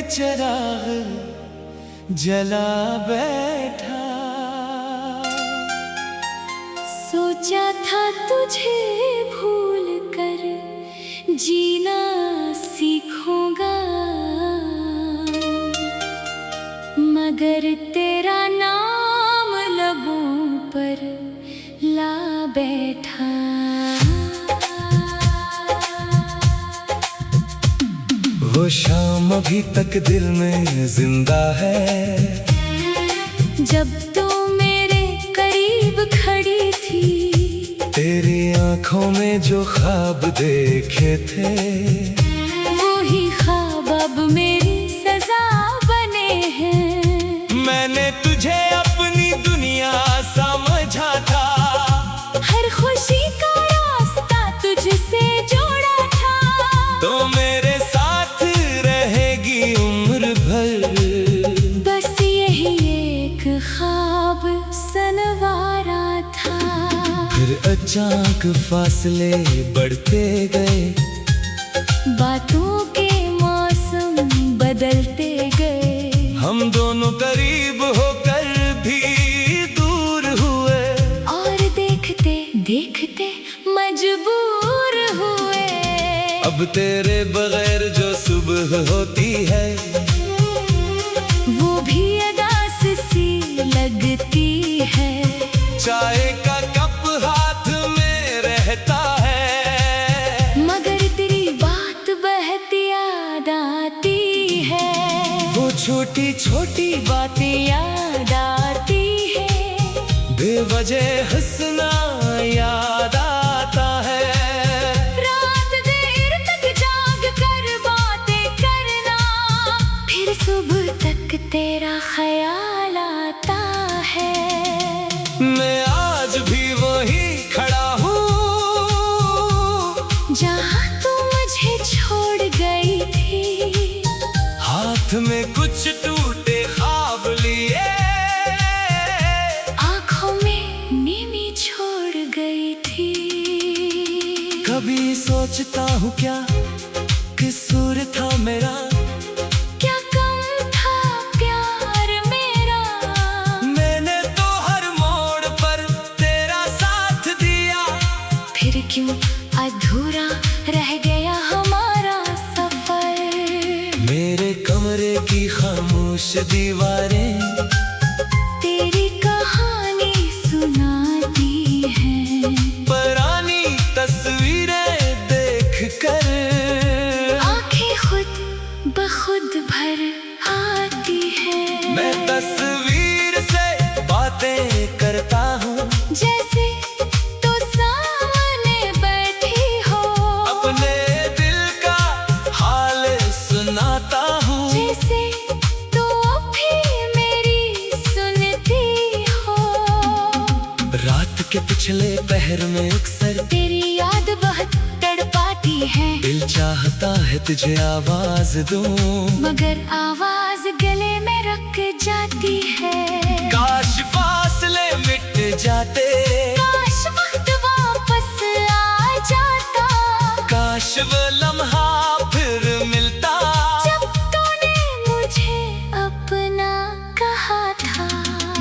चिराग जला बैठा। सोचा था तुझे भूल कर जीना सीखूंगा, मगर तेरा नाम लबों पर ला बैठा। वो शाम अभी तक दिल में जिंदा है, जब तू मेरे करीब खड़ी थी। तेरी आंखों में जो ख्वाब देखे थे, वो ही ख्वाब अब मेरी सजा बने हैं। मैंने तुझे अपनी दुनिया समझा था, हर खुशी का रास्ता तुझसे जोड़ा था। तो मेरे साथ रहेगी उम्र भर, बस यही एक ख्वाब सनवारा था। फिर अचानक फासले बढ़ते गए, बातों के मौसम बदलते गए। हम दोनों करीब होकर भी दूर हुए, और देखते देखते मजबूर हुए। अब तेरे बगैर जो सुबह होती है, वो भी अदास सी लगती है। चाय का कप हाथ में रहता है, मगर तेरी बात बहती याद आती है। वो छोटी छोटी बातें याद आती है, बेवजह हंसना याद आता है। रात देर तक जाग कर बातें करना, फिर सुबह तक तेरा ख्याल आता है। मैं आज भी वही खड़ा हूँ, जहाँ तू मुझे छोड़ गई थी। हाथ में कुछ टूटे ख्वाब लिए, आँखों में नींद छोड़ गई थी। कभी सोचता हूँ क्या कसूर था मेरा, क्या कम था प्यार मेरा। मैंने तो हर मोड़ पर तेरा साथ दिया, फिर क्यों अधूरा रह गया हमारा सफर। मेरे कमरे की खामोश दीवारें तेरी कहानी सुनाती है। पुरानी तस्वीरें देख कर आंखें खुद बखुद भर आती है। मैं तस्वीर से बातें करता हूँ, जैसे तो सामने बैठी हो। अपने दिल का हाल सुनाता हूँ, जैसे तो अब भी मेरी सुनती हो। रात के पिछले पहर में अक्सर तेरी याद बहुत तड़पाती है, दिल चाहता है तुझे आवाज दूं, मगर आवाज गले में रख जाती है। काश फासले मिट जाते, काश वक्त वापस आ जाता। काश वो लम्हा फिर मिलता, जब तूने मुझे अपना कहा था।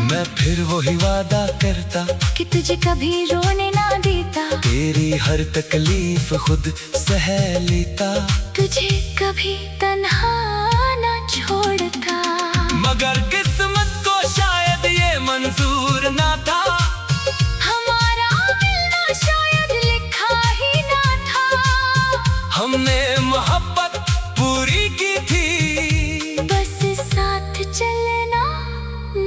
मैं फिर वही वादा करता कि तुझे कभी रोने ना देता। तेरी हर तकलीफ खुद सह लेता, तुझे कभी तन्हा ना छोड़ता। मगर किस्मत को शायद ये मंजूर ना था, हमारा मिलना शायद लिखा ही ना था। हमने मोहब्बत पूरी की थी, बस साथ चलना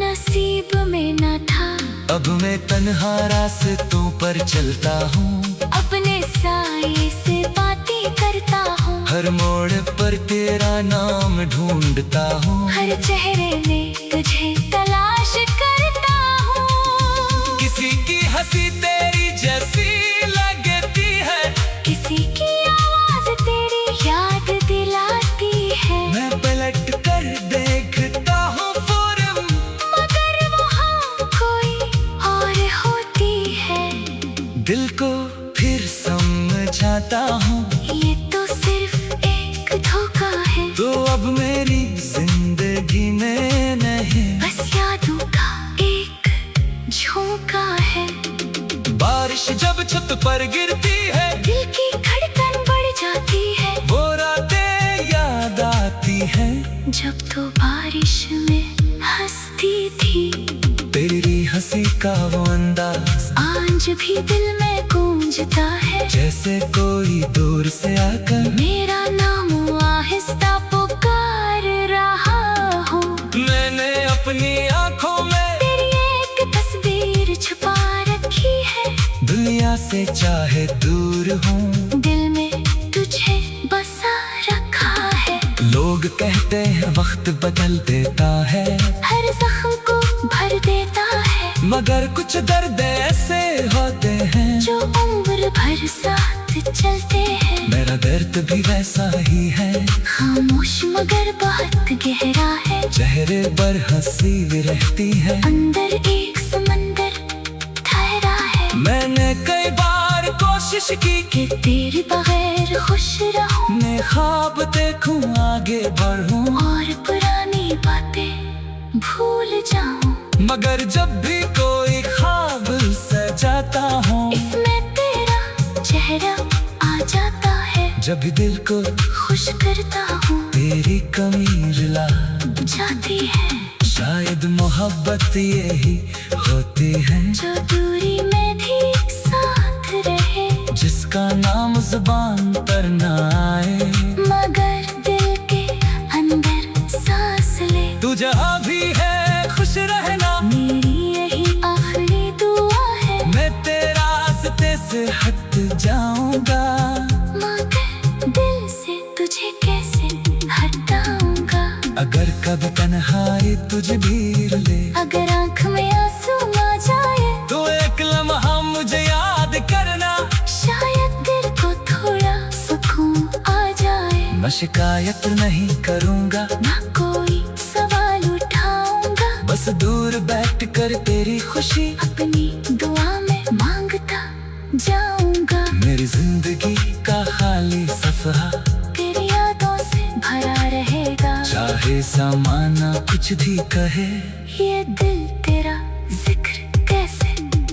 नसीब में ना था। अब मैं तन्हा रास्तों पर चलता हूँ, अपने साए से बातें करता हूँ। हर मोड़ पर तेरा नाम ढूंढता हूँ, हर चेहरे में तुझे तलाश करता हूँ। किसी की हंसी तेरी जैसी लगती है, किसी की आवाज तेरी याद दिलाती है। मैं पलट कर देखता हूँ फौरन, मगर वहाँ कोई और होती है। दिल को फिर समझाता हूँ, ये तो सिर्फ एक धोखा है। तो अब मेरी बारिश जब छत पर गिरती है, दिल की धड़कन बढ़ जाती है। वो रातें याद आती है जब तो बारिश में हंसती थी, तेरी हंसी का वो अंदाज आज भी दिल में गूंजता है। जैसे कोई दूर से आकर मेरा नाम आहिस्ता पुकार रहा हो। मैंने अपनी आंखों में तेरी एक तस्वीर छुपा रखी है। दुनिया से चाहे दूर हूँ, दिल में तुझे बसा रखा है। लोग कहते हैं वक्त बदल देता है, हर जख्म को भर देता है। मगर कुछ दर्द ऐसे होते हैं जो उम्र भर साथ चलते हैं। मेरा दर्द भी वैसा ही है, खामोश मगर बहुत गहरा है। चेहरे पर हंसी रहती है, अंदर एक समंदर ठहरा है। मैंने कई बार कोशिश की कि तेरे बगैर खुश रहूं मैं ख्वाब देखूं आगे बढ़ूं, और पुरानी बातें भूल जाऊं। मगर जब भी कोई ख्वाब सजाता हूँ, इसमें तेरा चेहरा आ जाता है। जब भी दिल को खुश करता हूँ तेरी कमी रुला जाती है। शायद मोहब्बत यही होती है, जो दूरी में भी साथ रहे, जिसका नाम जुबान पर ना आए, मगर दिल के अंदर सांस ले। तू जहाँ भी है खुश रहना, मेरी यही आखिरी दुआ है। मैं तेरे रास्ते से हट जाऊंगा, मगर दिल से तुझे कैसे हटाऊंगा। अगर कभी तन्हाई तुझे घेर ले, अगर आंख में आंसू आ जाए, तो एक लम्हा मुझे याद करना, शायद दिल को थोड़ा सुकून आ जाए। मैं शिकायत नहीं करूंगा, ना कोई सवाल उठाऊंगा, बस दूर बैठ कर तेरी खुशी अपनी दुआ में मांगता जाऊंगा। मेरी जिंदगी का खाली सफहा तेरी यादों से भरा रहेगा। चाहे ज़माना कुछ भी कहे, ये दिल तेरा जिक्र कैसे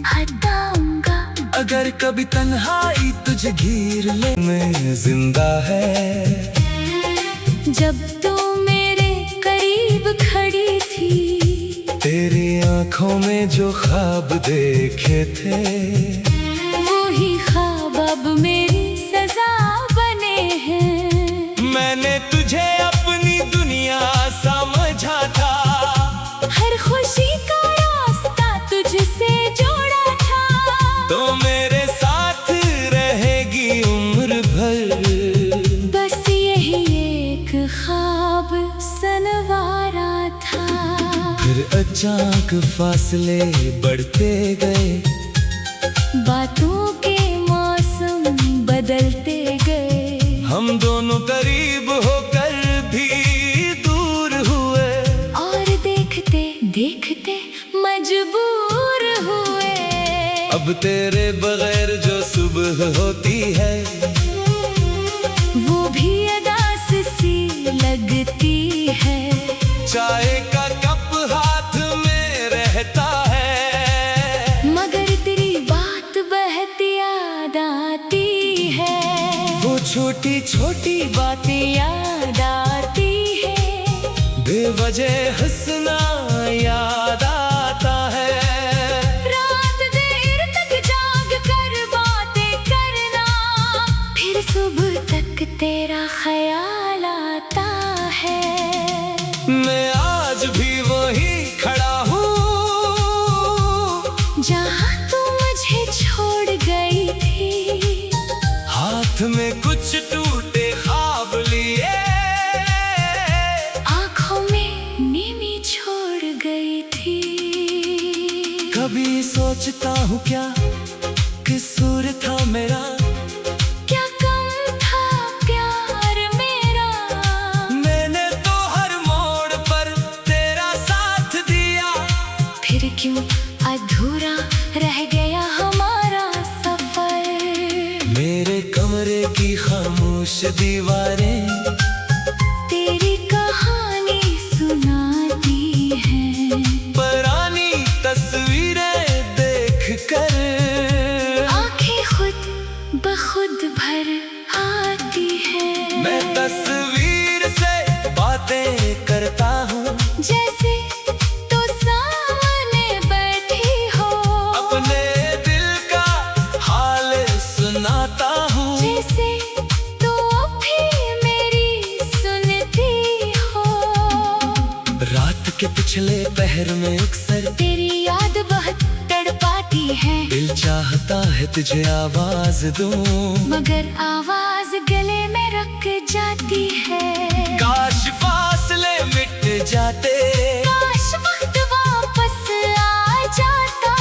हटाऊंगा। अगर कभी तन्हाई तुझे घेर ले, मैं जिंदा है। जब तू मेरे करीब खड़ी थी, तेरी आंखों में जो ख्वाब देखे थे, वही ख्वाब अब मेरी सजा बने हैं। मैंने तुझे अपनी दुनिया समझा था, हर खुशी का रास्ता तुझसे जोड़ा था। तो मेरे साथ रहेगी उम्र भर, बस यही एक ख्वाब सनवारा था। फिर अचानक फासले बढ़ते गए, बातों के मौसम बदलते गए। हम दोनों करीब होकर भी दूर हुए, और देखते देखते मजबूर हुए। अब तेरे बगैर जो सुबह होती है, वो भी अदास सी लगती है। चाय का कप हाथ में रहता है, मगर तेरी बात बहती याद आती है। वो छोटी छोटी बातें याद आती है। बेवजह हंसना याद आता है, रात देर तक जाग कर बातें करना, फिर सुबह तक तेरा ख्याल आता है। मैं आज भी वही खड़ा हूँ, जहाँ तू मुझे छोड़ गई थी। हाथ में कुछ टूटे ख्वाब लिए, आँखों में नींवी छोड़ गई थी। कभी सोचता हूँ क्या कसूर था मेरा, क्या कम था प्यार मेरा। मैंने तो हर मोड़ पर तेरा साथ दिया, फिर क्यों अधूरा रह गया हमारा सफर। मेरे कमरे की खामोश दीवारें तेरी कहानी सुनाती है। पुरानी तस्वीरें देख कर भर आती है। मैं तस्वीर से बातें करता हूँ, जैसे तो सामने बैठी हो, अपने दिल का हाल सुनाता हूँ, जैसे तो अब भी मेरी सुनती हो। रात के पिछले पहर में अक्सर तेरी याद बहुत तड़पाती है, दिल चाहता है तुझे आवाज दूं, मगर आवाज गले में रख जाती है। काश फासले मिट जाते, काश वक्त वापस आ जाता,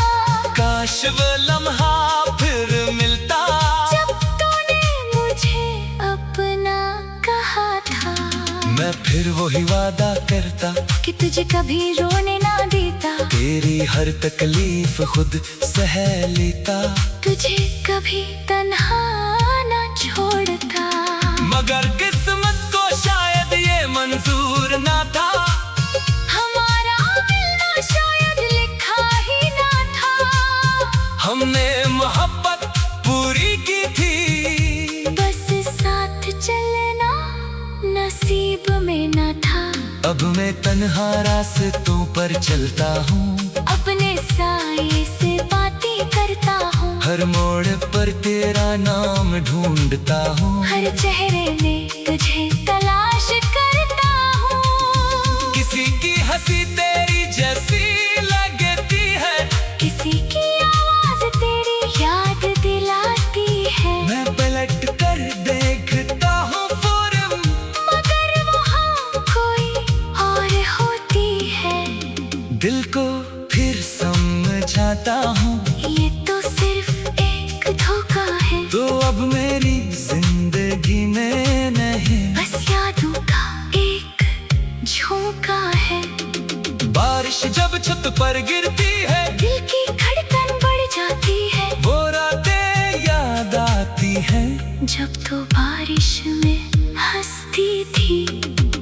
काश वो लम्हा फिर मिलता, जब तूने मुझे अपना कहा था। मैं फिर वही वादा करता कि तुझे कभी रोने ना देता, तेरी हर तकलीफ खुद सह लेता, तुझे कभी तन्हा ना छोड़ता। मगर किस्मत को शायद ये मंजूर ना था, हमारा मिलना शायद लिखा ही ना था। हमने मोहब्बत पूरी की थी, बस साथ चलना नसीब में ना था। अब मैं तन्हा रास्तों पर चलता हूँ, अपने साये से बातें करता हूँ, हर मोड़ पर तेरा नाम ढूंढता हूँ, हर चेहरे में तुझे तलाश करता हूँ। किसी की हंसी तेरी जैसी लगती है, किसी की आवाज तेरी याद दिलाती है, मैं पलट कर देखता हूँ फौरन, मगर वहाँ कोई और होती है। दिल को फिर समझाता हूँ, ये तो सिर्फ एक धोखा है, तो अब मेरी जिंदगी में नहीं, बस यादों का एक झोंका है। बारिश जब छत पर गिरती है, दिल की धड़कन बढ़ जाती है, वो रातें याद आती है, जब तो बारिश में हंसती थी।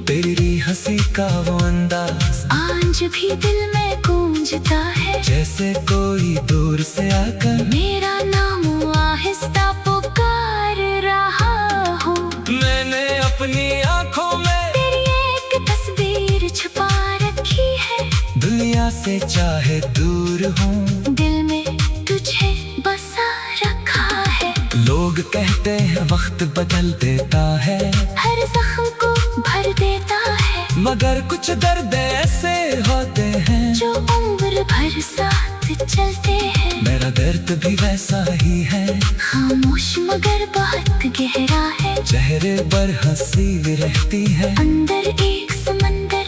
तेरी हंसी का वो अंदाज आज भी दिल में गूंजता है, जैसे कोई दूर से आकर मेरा नाम आहिस्ता पुकार रहा हो। मैंने अपनी आंखों में तेरी एक तस्वीर छुपा रखी है, दुनिया से चाहे दूर हूँ, दिल में तुझे बसा रखा है। लोग कहते हैं वक्त बदल देता है, हर जख्म को भर देता है, मगर कुछ दर्द ऐसे होते हैं जो उम्र भर साथ चलते हैं। मेरा दर्द भी वैसा ही है, खामोश मगर बहुत गहरा है, चेहरे पर हंसी रहती है, अंदर एक समंदर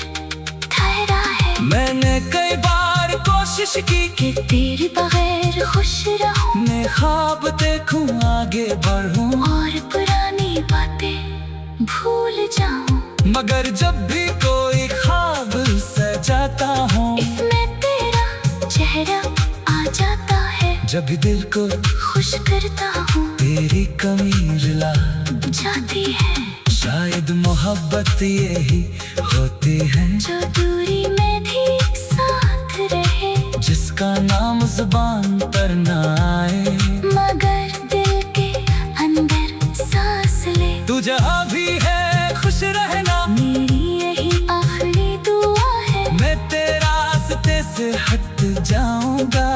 ठहरा है। मैंने कई बार कोशिश की कि तेरे बगैर खुश रहूं, मैं ख्वाब देखूं आगे बढ़ूं, और पुरानी बातें भूल जाऊं, मगर जब भी कोई ख्वाब सजाता हूँ, इसमें तेरा चेहरा आ जाता है। जब भी दिल को खुश करता हूँ, तेरी कमी रुला जाती है, शायद मोहब्बत यही होती है, जो दूरी में भी साथ रहे, जिसका नाम जुबान पर ना आए, मगर दिल के अंदर सांस ले। तू जहाँ भी है खुश रहना, मेरी यही आखिरी दुआ है, मैं तेरे रास्ते से हट जाऊंगा,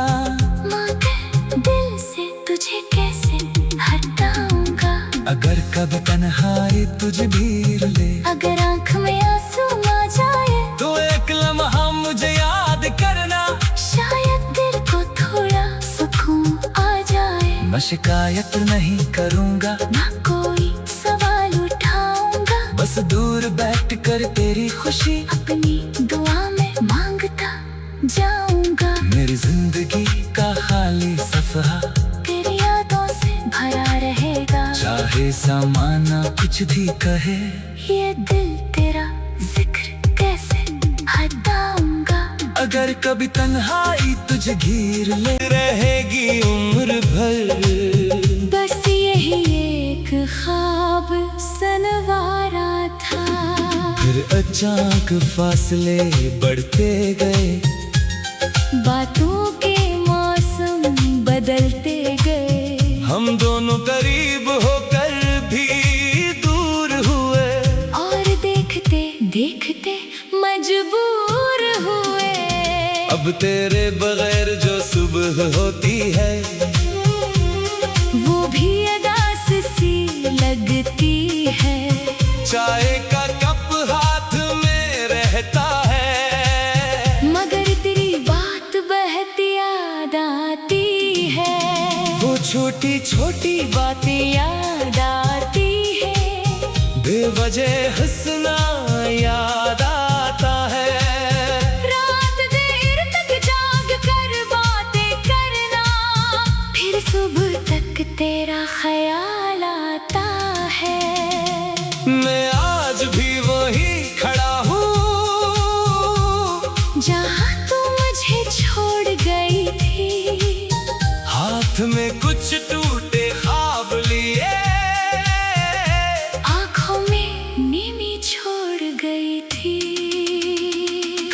मगर दिल से तुझे कैसे हटाऊंगा। अगर कभी तन्हाई तुझे भीर ले, अगर आँख में आंसू आ जाए, तो एक लम्हा मुझे याद करना, शायद दिल को थोड़ा सुकून आ जाए। मैं शिकायत नहीं करूंगा, ना कोई सवाल उठाऊंगा, बस दूर बैठ कर तेरी खुशी अपनी दुआ में मांगता जाऊंगा। मेरी जिंदगी का खाली सफहा तेरी यादों से भरा रहेगा, चाहे ज़माना कुछ भी कहे, ये दिल तेरा जिक्र कैसे हटाऊंगा। अगर कभी तन्हाई तुझे घेर ले, रहेगी उम्र भर, बस यही एक ख्वाब सनवारा था। फिर अचानक फासले बढ़ते गए, बातों के मौसम बदलते गए, हम दोनों करीब होकर अब तेरे बगैर जो सुबह होती है वो भी अदास सी लगती है। चाय का कप हाथ में रहता है मगर तेरी बात बहती याद आती है। वो छोटी छोटी बातें याद आती है। बेवजह हंसना याद आता है। रात देर तक जाग कर बातें करना, फिर सुबह तक तेरा ख्याल आता है। मैं आज भी वही खड़ा हूँ जहाँ तू मुझे छोड़ गई थी। हाथ में कुछ टूटे ख्वाब लिए, आँखों में नींद छोड़ गई थी।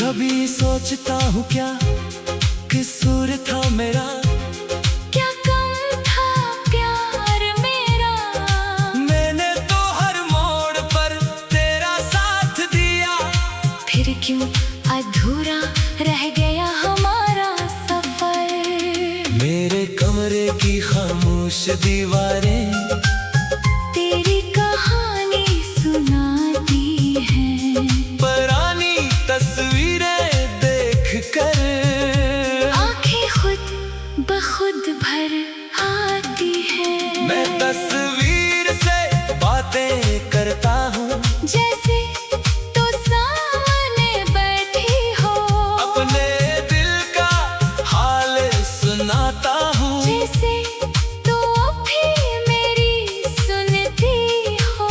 कभी सोचता हूँ क्या कसूर था मेरा, क्या कम था प्यार मेरा। मैंने तो हर मोड़ पर तेरा साथ दिया, फिर क्यों अधूरा रह गया हमारा सफर। मेरे कमरे की खामोश दीवारें तेरी कहानी सुनाती है। पुरानी तस्वीरें देख कर आंखें खुद बखुद भर आती है। मैं तस्वीर से बातें करता हूँ, जैसे तो सामने बैठी हो। अपने दिल का हाल सुनाता हूँ। जैसे तो भी मेरी सुनती हो।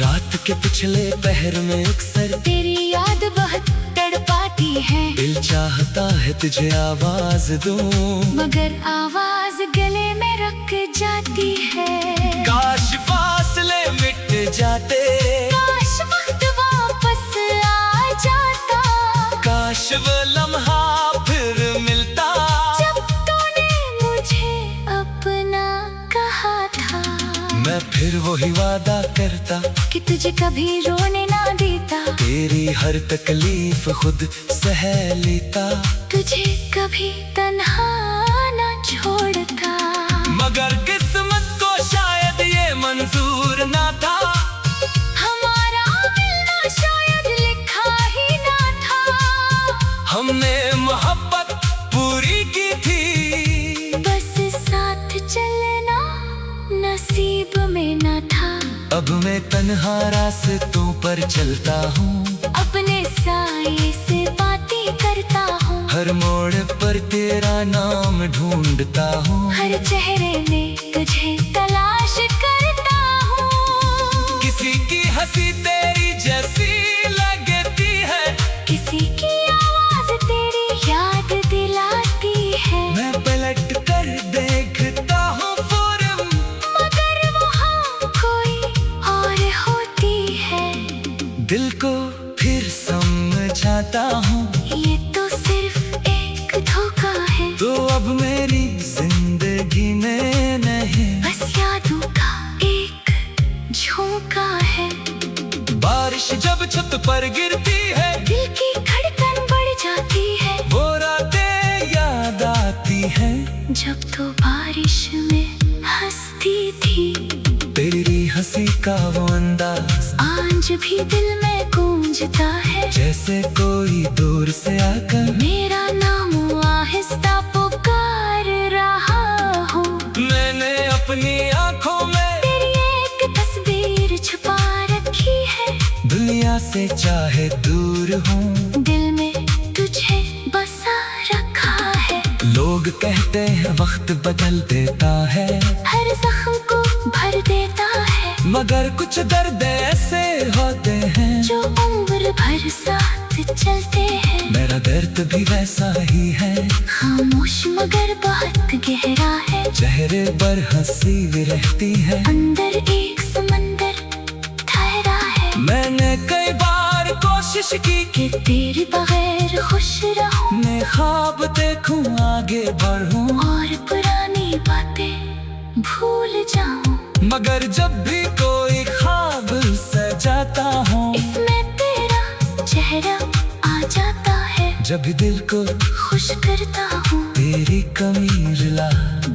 रात के पिछले पहर में अक्सर तेरी याद बहुत तड़पाती है। दिल चाहता है तुझे आवाज दूं, मगर आवाज गले में रख जाती है। काश फासले मिट जाते, काश वक्त वापस आ जाता। काश वो लम्हा फिर मिलता, जब तूने मुझे अपना कहा था। मैं फिर वही वादा करता कि तुझे कभी रोने ना देता। तेरी हर तकलीफ खुद सह लेता, तुझे कभी तन्हा ना छोड़ता। मगर किस्मत को शायद ये मंजूर ना था, हमारा मिलना शायद लिखा ही ना था। हमने मोहब्बत पूरी की थी, बस साथ चलना नसीब में न था। अब मैं तन्हा रास्तों पर चलता हूँ, अपने साए से बातें करता हूँ। हर मोड़ पर तेरा नाम ढूंढता हूँ। हर चेहरे में तुझे तलाश करता हूँ। किसी की हंसी तेरी जैसी लगती है, किसी की आवाज तेरी याद दिलाती है। मैं पलट कर देखता हूँ फौरन, मगर वहाँ कोई और होती है। दिल को फिर समझाता हूँ, ये तो सिर्फ एक धोखा है। तो अब मेरी जिंदगी में नहीं, बस यादों का एक झोंका है। बारिश जब छत पर गिरती है, दिल की धड़कन बढ़ जाती है। वो रातें याद आती है, जब तो बारिश में हंसती थी। तेरी हंसी का वो अंदाज आज भी दिल में गूंजता है। जैसे कोई दूर से आकर मेरा नाम आहिस्ता पुकार रहा हूँ। मैंने अपनी आंखों में तेरी एक तस्वीर छुपा रखी है। दुनिया से चाहे दूर हूँ, दिल में तुझे बसा रखा है। लोग कहते हैं वक्त बदल देता है, हर जख्म को भर देता है। मगर कुछ दर्द ऐसे होते हैं जो उम्र भर साथ चलते हैं। मेरा दर्द भी वैसा ही है, खामोश मगर बहुत गहरा है। चेहरे पर हंसी भी रहती है, अंदर एक समंदर ठहरा है। मैंने कई बार कोशिश की कि तेरे बगैर खुश रहूं। मैं ख्वाब देखूं आगे बढ़ूं, और पुरानी बातें भूल जाऊं। मगर जब भी कोई ख्वाब सजाता हूँ, इसमें तेरा चेहरा आ जाता है। जब भी दिल को खुश करता हूँ तेरी कमी रुला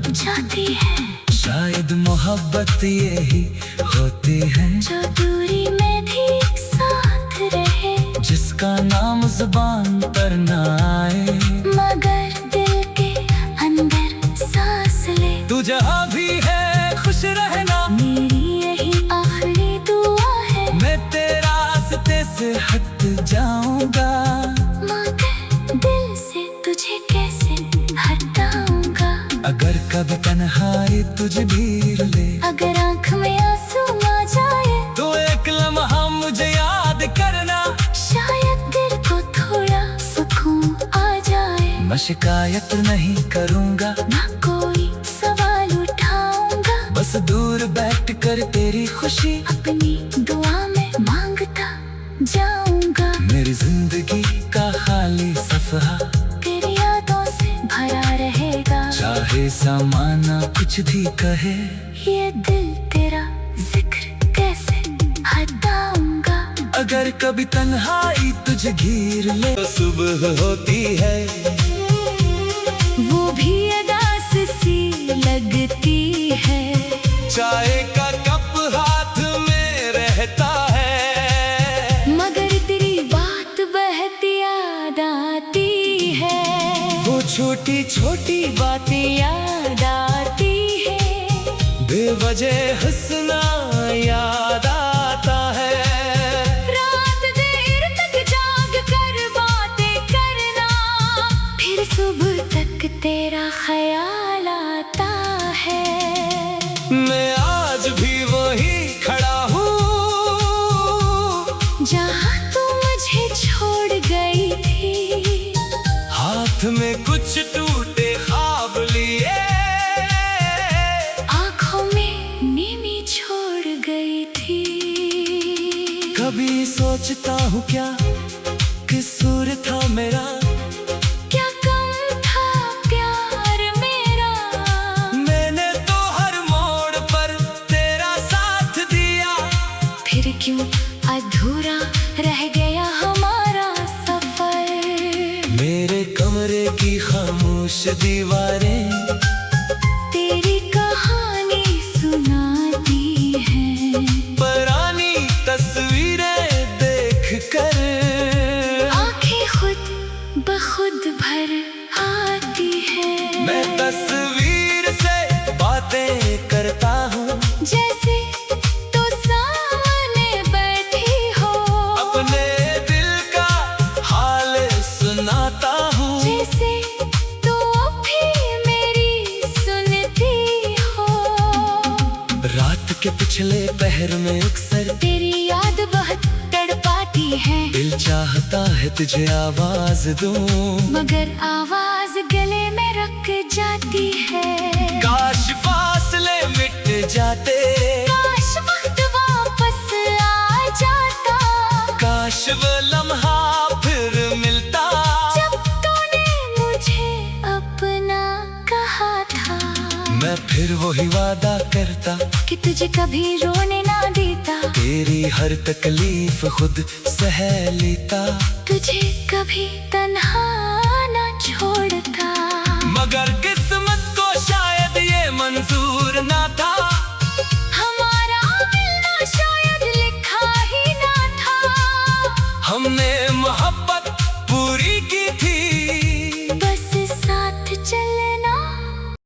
जाती है। शायद मोहब्बत यही होती है जो दूरी में भी साथ रहे, जिसका नाम जुबान पर ना आए मगर दिल के अंदर सांस ले। तू जहाँ भी है खुश रहना, मेरी यही आखिरी दुआ है। मैं तेरा रास्ते से हट जाऊंगा, मगर दिल से तुझे कैसे हटाऊंगा। अगर कभी तन्हाई तुझे घेर ले, अगर आँख में आंसू आ जाए, तो एक लम्हा मुझे याद करना। शायद दिल को थोड़ा सुकून आ जाए। मैं शिकायत नहीं करूंगा, ना कोई सवाल उठाऊंगा, बस दूर बैठ कर तेरी खुशी अपनी दुआ में मांगता जाऊंगा। मेरी जिंदगी का खाली सफहा तेरी यादों से भरा रहेगा। चाहे ज़माना कुछ भी कहे, ये दिल तेरा जिक्र कैसे हटाऊंगा। अगर कभी तन्हाई तुझे घेर ले, तो सुबह होती है वो भी अदास सी लगती है। चाय का कप हाथ में रहता है, मगर तेरी बात बहती याद आती है। वो छोटी छोटी बातें याद आती है। बेवजह हंसना याद आता है। रात देर तक जाग कर बातें करना, फिर सुबह तक तेरा ख्याल आता है। मैं आज भी वही खड़ा हूँ, जहाँ तू मुझे छोड़ गई थी। हाथ में कुछ टूटे ख्वाब लिए, आँखों में नींद छोड़ गई थी। कभी सोचता हूँ क्या कसूर था मेरा, क्या कम था प्यार मेरा। मैंने तो हर मोड़ पर तेरा साथ दिया, फिर क्यों अधूरा रह गया हमारा सफर। मेरे कमरे की खामोश दीवारें तेरी कहानी सुनाती है। पुरानी तस्वीरें देख कर आंखें खुद बखुद भर आती है। मैं तस्वीर से बातें करता हूँ, जैसे तो सामने बैठी हो, अपने दिल का हाल सुनाता हूँ। जैसे तो भी मेरी सुनती हो। रात के पिछले पहर में अक्सर तेरी याद बहुत तड़पाती है, दिल चाहता है तुझे आवाज दूं, मगर आवाज गले में रख जाती है। काश फासले मिट जाते, काश वक्त वापस आ जाता, काश वो लम्हा फिर मिलता, जब तूने मुझे अपना कहा था। मैं फिर वही वादा करता कि तुझे कभी रोने ना देता, तेरी हर तकलीफ खुद सह लेता, तुझे कभी तन्हा ना छोड़ता। मगर किस्मत को शायद ये मंजूर ना था, हमारा मिलना शायद लिखा ही ना था। हमने मोहब्बत